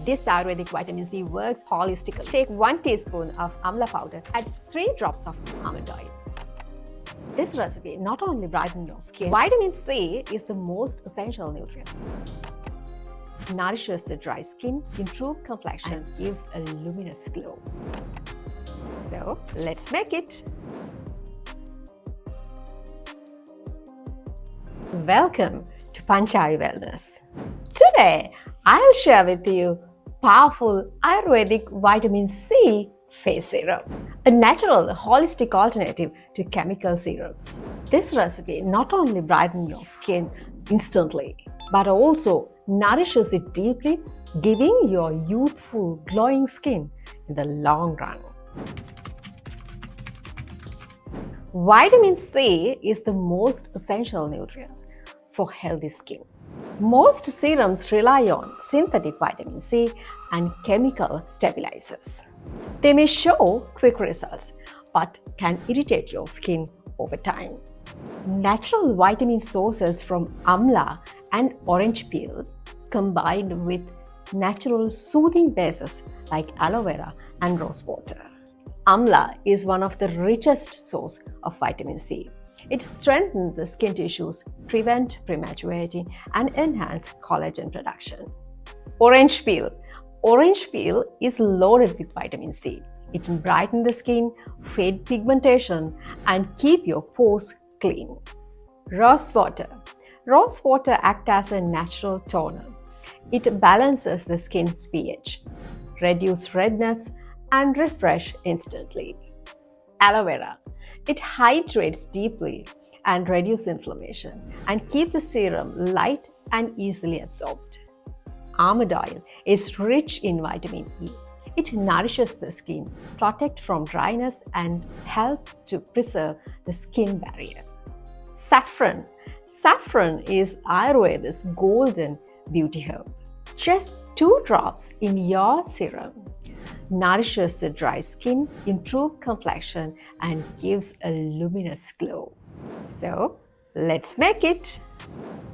This Ayurvedic vitamin C works holistically. Take 1 teaspoon of Amla powder, add 3 drops of Almond Oil. This recipe not only brightens your skin, vitamin C is the most essential nutrient. Nourishes the dry skin, improves complexion, and gives a luminous glow. So, let's make it! Welcome to Panchayu Wellness. Today, I'll share with you powerful Ayurvedic vitamin C face serum, a natural holistic alternative to chemical serums. This recipe not only brightens your skin instantly, but also nourishes it deeply, giving your youthful, glowing skin in the long run. Vitamin C is the most essential nutrient for healthy skin. Most serums rely on synthetic vitamin C and chemical stabilizers. They may show quick results, but can irritate your skin over time. Natural vitamin sources from Amla and orange peel combined with natural soothing bases like aloe vera and rose water. Amla is one of the richest sources of vitamin C. It strengthens the skin tissues, prevents premature aging, and enhances collagen production. Orange peel. Orange peel is loaded with vitamin C. It can brighten the skin, fade pigmentation, and keep your pores clean. Rose water. Rose water acts as a natural toner. It balances the skin's pH, reduces redness, and refreshes instantly. Aloe vera. It hydrates deeply and reduces inflammation and keeps the serum light and easily absorbed. Almond oil is rich in vitamin E. It nourishes the skin, protects from dryness, and helps to preserve the skin barrier. Saffron. Saffron is Ayurveda's golden beauty herb. Just 2 drops in your serum nourishes the dry skin, improves complexion, and gives a luminous glow. So, let's make it!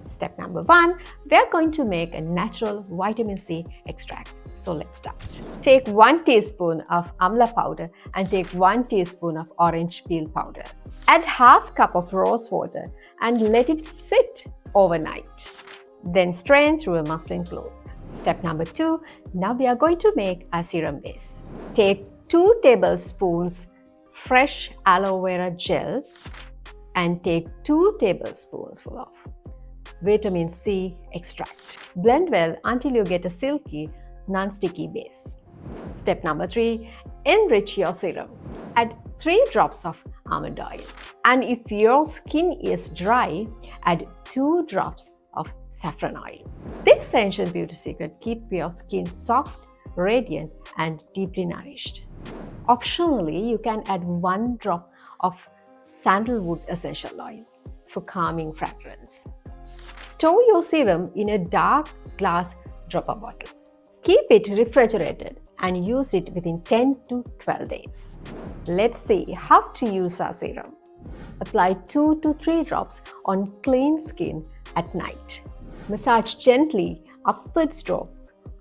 Step number 1, we are going to make a natural vitamin C extract. So let's start. Take 1 teaspoon of Amla powder and take 1 teaspoon of orange peel powder. Add half cup of rose water and let it sit overnight. Then strain through a muslin cloth. Step number 2, now we are going to make a serum base. Take 2 tablespoons fresh aloe vera gel and take 2 tablespoons full of vitamin C extract. Blend well until you get a silky, non-sticky base. Step number 3, enrich your serum. Add 3 drops of almond oil. And if your skin is dry, add 2 drops of saffron oil. This ancient beauty secret keeps your skin soft, radiant, and deeply nourished. Optionally, you can add 1 drop of sandalwood essential oil for calming fragrance. Store your serum in a dark glass dropper bottle. Keep it refrigerated and use it within 10 to 12 days. Let's see how to use our serum. Apply 2 to 3 drops on clean skin at night. Massage gently upward stroke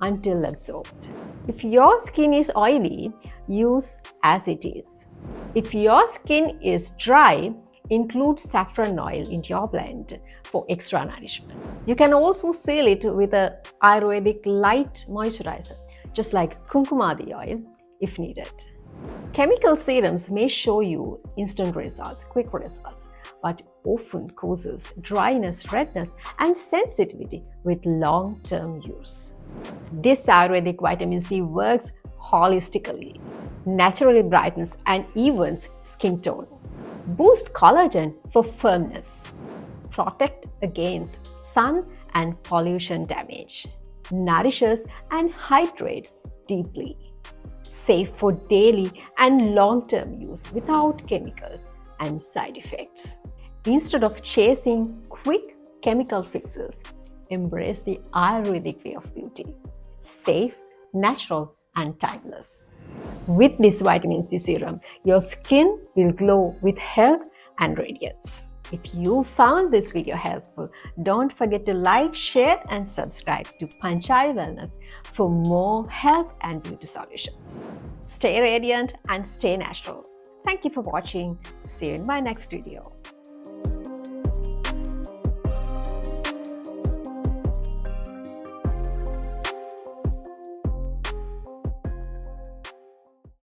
until absorbed. If your skin is oily, use as it is. If your skin is dry, include saffron oil in your blend for extra nourishment. You can also seal it with an Ayurvedic light moisturizer, just like Kumkumadi oil if needed. Chemical serums may show you instant results, quick results, but often causes dryness, redness, and sensitivity with long-term use. This Ayurvedic vitamin C works holistically, naturally brightens and evens skin tone, boosts collagen for firmness, protect against sun and pollution damage, nourishes and hydrates deeply, safe for daily and long-term use without chemicals and side effects. Instead of chasing quick chemical fixes, embrace the Ayurvedic way of beauty, safe, natural, and timeless. With this vitamin C serum, your skin will glow with health and radiance. If you found this video helpful, don't forget to like, share and subscribe to Panchayu Wellness for more health and beauty solutions. Stay radiant and stay natural. Thank you for watching. See you in my next video.